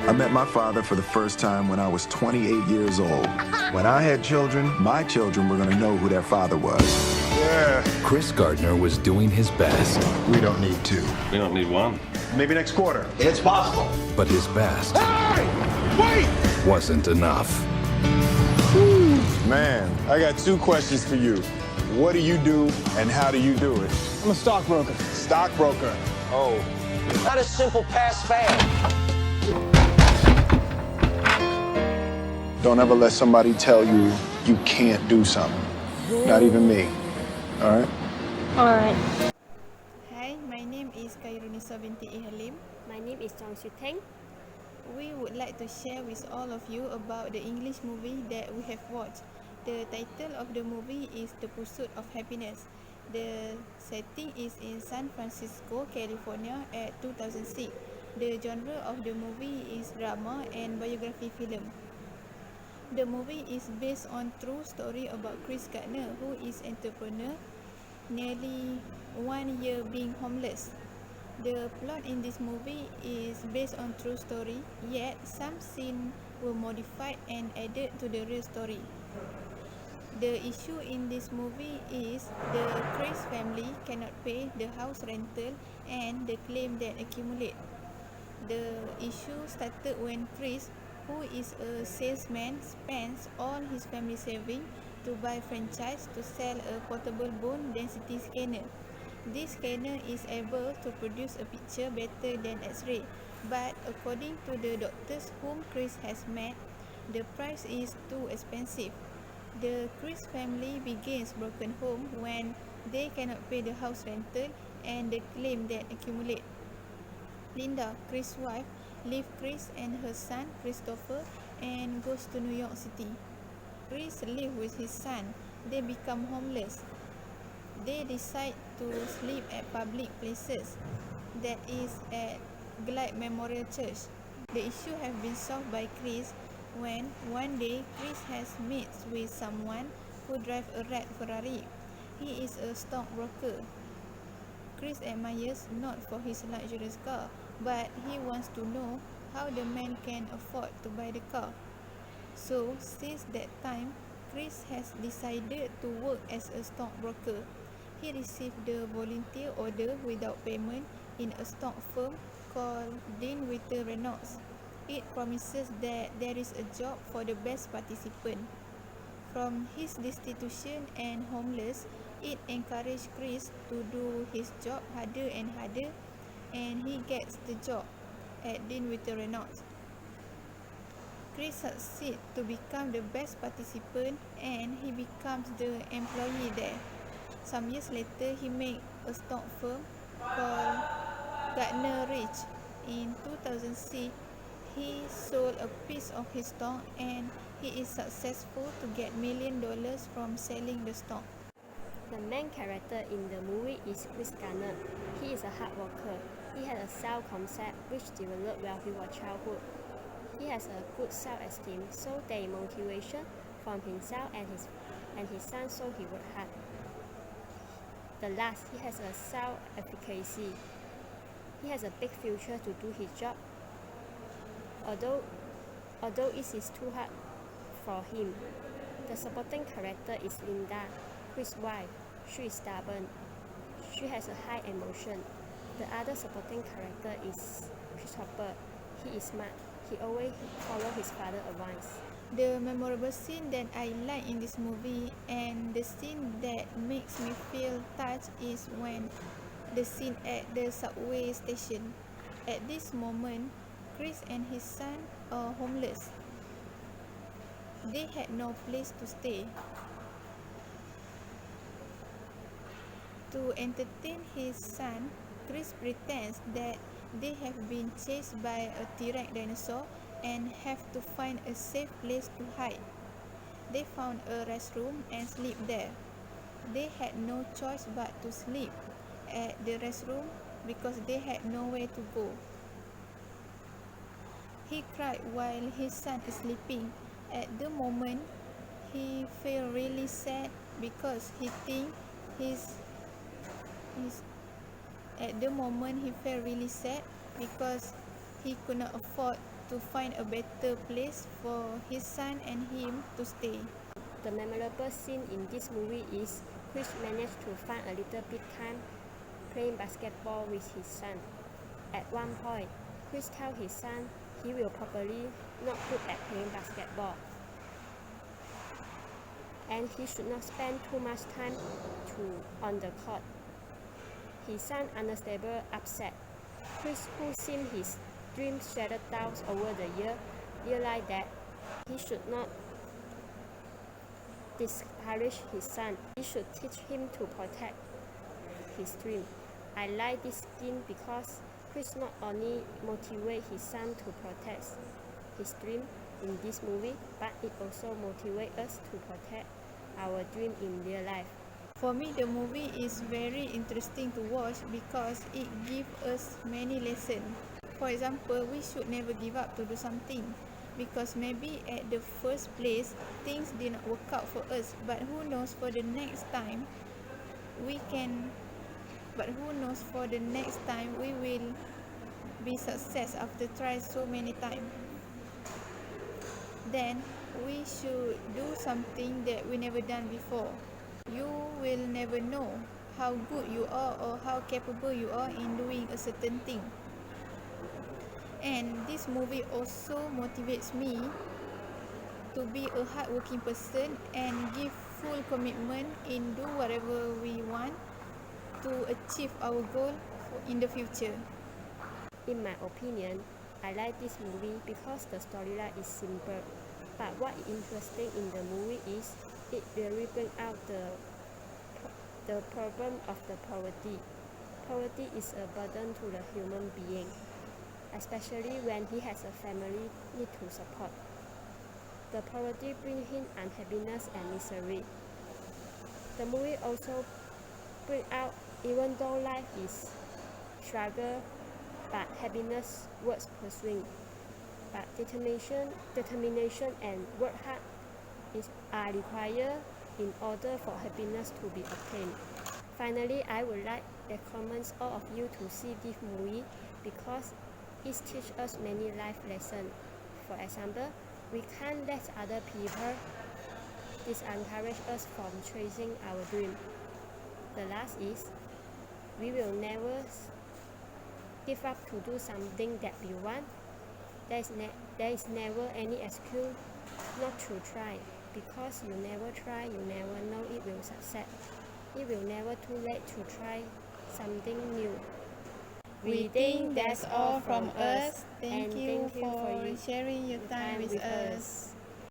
I met my father for the first time when I was 28 years old. When I had children, my children were going to know who their father was. Yeah. Chris Gardner was doing his best. We don't need two. We don't need one. Maybe next quarter. It's possible. But his best Wait! wasn't enough. Man, I got two questions for you. What do you do and how do you do it? I'm a stockbroker. Stockbroker. Oh. Not a simple pass-fail. Don't ever let somebody tell you you can't do something. Not even me. All right? All right. Hi, my name is Khairunnisa binti HALIM. My name is TING. We would like to share with all of you about the English movie that we have watched. The title of the movie is The Pursuit of Happiness. The setting is in San Francisco, California at 2006. The genre of the movie is drama and biography film. The movie is based on true story about Chris Gardner, who is entrepreneur, nearly 1 year being homeless. The plot in this movie is based on true story, yet some scenes were modified and added to the real story. The issue in this movie is the Chris family cannot pay the house rental and the claim that accumulate. The issue started when Chris, who is a salesman, spends all his family savings to buy franchise to sell a portable bone density scanner. This scanner is able to produce a picture better than X-ray, but according to the doctors whom Chris has met, the price is too expensive. The Chris family begins broken home when they cannot pay the house rental and the claim that accumulate. Linda, Chris' wife, leaves Chris and her son Christopher and goes to New York City. Chris lives with his son. They become homeless. They decide to sleep at public places, that is at Glide Memorial Church. The issue has been solved by Chris when one day Chris has met with someone who drives a red Ferrari. He is a stockbroker. Chris admires not for his luxurious car, but he wants to know how the man can afford to buy the car. So, since that time, Chris has decided to work as a stockbroker. He received the volunteer order without payment in a stock firm called Dean Witter Reynolds. It promises that there is a job for the best participant. From his destitution and homeless, it encouraged Chris to do his job harder and harder, and he gets the job at Dean Witter Reynolds. Chris succeeds to become the best participant and he becomes the employee there. Some years later, he made a stock firm called Gardner Ridge. In 2006, he sold a piece of his stock and he is successful to get $1 million from selling the stock. The main character in the movie is Chris Gardner. He is a hard worker. He had a self-concept which developed while he was childhood. He has a good self-esteem, so there is motivation from himself and his son, so he worked hard. The last, he has a self-efficacy. He has a big future to do his job. Although it is too hard for him. The supporting character is Linda, Chris' wife. She is stubborn. She has a high emotion. The other supporting character is Christopher. He is smart. He always follows his father's advice. The memorable scene that I like in this movie and the scene that makes me feel touched is when the scene at the subway station. At this moment, Chris and his son are homeless. They had no place to stay. To entertain his son, Chris pretends that they have been chased by a T-Rex dinosaur and have to find a safe place to hide. They found a restroom and sleep there. They had no choice but to sleep at the restroom because they had nowhere to go. He cried while his son is sleeping. At the moment, he felt really sad because he thinks he could not afford to find a better place for his son and him to stay. The memorable scene in this movie is Chris managed to find a little bit time playing basketball with his son. At one point, Chris tells his son he will probably not good at playing basketball, and he should not spend too much time on the court. His son understandably upset. Chris, who seen his dreams shattered down over the year, realized that he should not discourage his son. He should teach him to protect his dream. I like this scene because Chris not only motivates his son to protect his dream in this movie, but it also motivates us to protect our dream in real life. For me, the movie is very interesting to watch because it gives us many lessons. For example, we should never give up to do something, because maybe at the first place things did not work out for us, but who knows for the next time we will be success after try so many times. Then we should do something that we never done before. You will never know how good you are or how capable you are in doing a certain thing. And this movie also motivates me to be a hardworking person and give full commitment in do whatever we want to achieve our goal in the future. In my opinion, I like this movie because the storyline is simple, but what is interesting in the movie is it really brings out the problem of the poverty. Poverty is a burden to the human being, especially when he has a family need to support. The poverty brings him unhappiness and misery. The movie also brings out even though life is struggle, but happiness worth pursuing. But determination and work hard are required in order for happiness to be obtained. Finally, I would like to recommend all of you to see this movie because it teaches us many life lessons. For example, we can't let other people discourage us from chasing our dream. The last is, we will never give up to do something that we want. There is never any excuse not to try, because you never try, you never know it will succeed. It will never too late to try something new. We think that's all from us. Thank and you thank you for sharing your time with us. us.